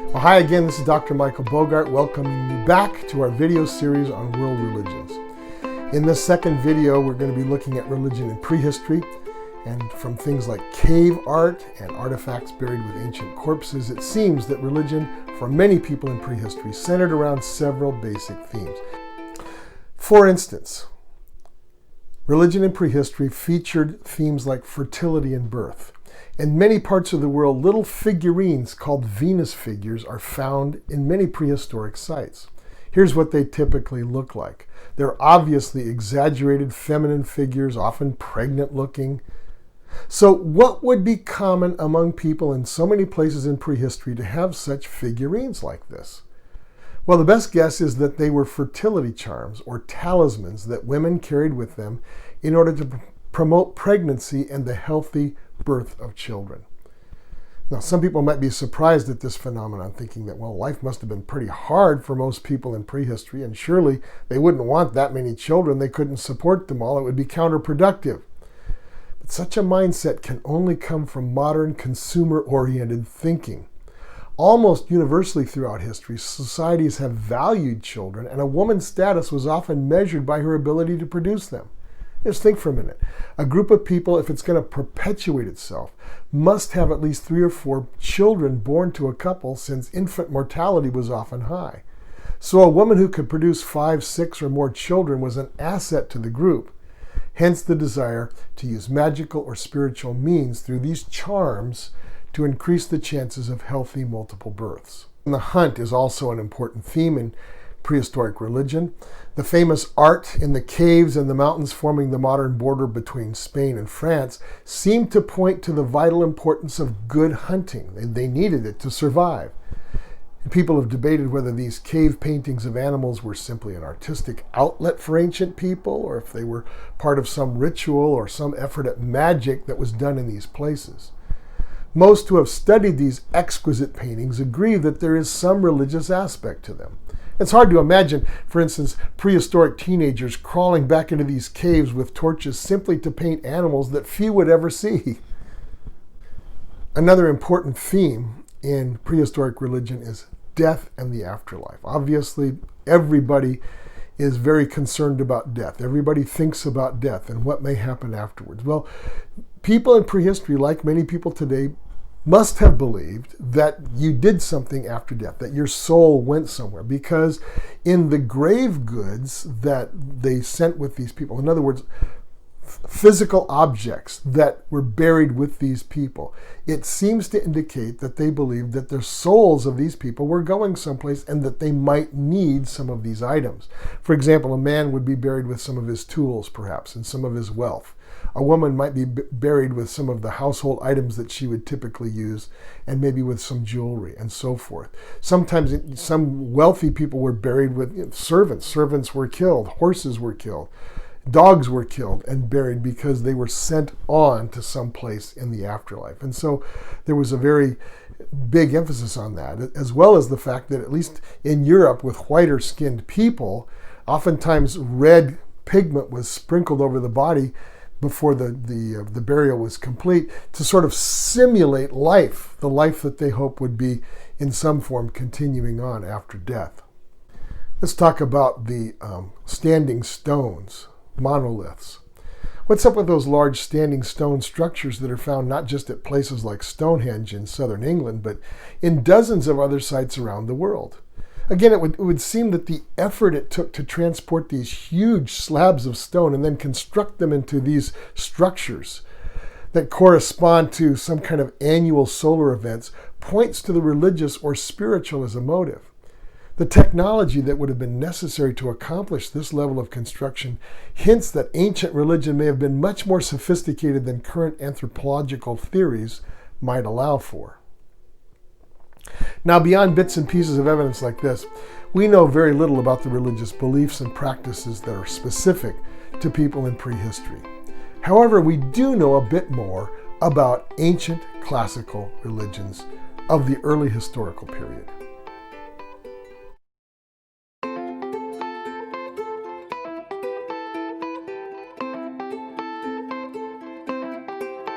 Well, hi again, this is Dr. Michael Bogart welcoming you back to our video series on world religions. In this second video, we're going to be looking at religion in prehistory, and from things like cave art and artifacts buried with ancient corpses, it seems that religion for many people in prehistory centered around several basic themes. For instance, religion in prehistory featured themes like fertility and birth. In many parts of the world, little figurines called Venus figures are found in many prehistoric sites. Here's what they typically look like. They're obviously exaggerated feminine figures, often pregnant looking. So what would be common among people in so many places in prehistory to have such figurines like this? Well, the best guess is that they were fertility charms or talismans that women carried with them in order to promote pregnancy and the healthy birth of children. Now, some people might be surprised at this phenomenon, thinking that, well, life must have been pretty hard for most people in prehistory, and surely they wouldn't want that many children. They couldn't support them all. It would be counterproductive. But such a mindset can only come from modern consumer-oriented thinking. Almost universally throughout history, societies have valued children, and a woman's status was often measured by her ability to produce them. Just think for a minute. A group of people, if it's going to perpetuate itself, must have at least 3 or 4 children born to a couple, since infant mortality was often high. So a woman who could produce 5, 6, or more children was an asset to the group. Hence the desire to use magical or spiritual means through these charms to increase the chances of healthy multiple births. And the hunt is also an important theme in prehistoric religion. The famous art in the caves and the mountains forming the modern border between Spain and France seem to point to the vital importance of good hunting. They needed it to survive. And people have debated whether these cave paintings of animals were simply an artistic outlet for ancient people, or if they were part of some ritual or some effort at magic that was done in these places. Most who have studied these exquisite paintings agree that there is some religious aspect to them. It's hard to imagine, for instance, prehistoric teenagers crawling back into these caves with torches simply to paint animals that few would ever see. Another important theme in prehistoric religion is death and the afterlife. Obviously, everybody is very concerned about death. Everybody thinks about death and what may happen afterwards. Well, people in prehistory, like many people today, must have believed that you did something after death, that your soul went somewhere, because in the grave goods that they sent with these people, in other words, physical objects that were buried with these people, it seems to indicate that they believed that the souls of these people were going someplace and that they might need some of these items. For example, a man would be buried with some of his tools, perhaps, and some of his wealth. A woman might be buried with some of the household items that she would typically use, and maybe with some jewelry and so forth. Sometimes some wealthy people were buried with servants. Servants were killed, horses were killed, dogs were killed and buried because they were sent on to some place in the afterlife. And so there was a very big emphasis on that, as well as the fact that at least in Europe, with whiter skinned people, oftentimes red pigment was sprinkled over the body before the burial was complete, to sort of simulate life, the life that they hope would be in some form continuing on after death. Let's talk about the standing stones, monoliths. What's up with those large standing stone structures that are found not just at places like Stonehenge in southern England, but in dozens of other sites around the world? Again, it would seem that the effort it took to transport these huge slabs of stone and then construct them into these structures that correspond to some kind of annual solar events points to the religious or spiritual as a motive. The technology that would have been necessary to accomplish this level of construction hints that ancient religion may have been much more sophisticated than current anthropological theories might allow for. Now, beyond bits and pieces of evidence like this, we know very little about the religious beliefs and practices that are specific to people in prehistory. However, we do know a bit more about ancient classical religions of the early historical period.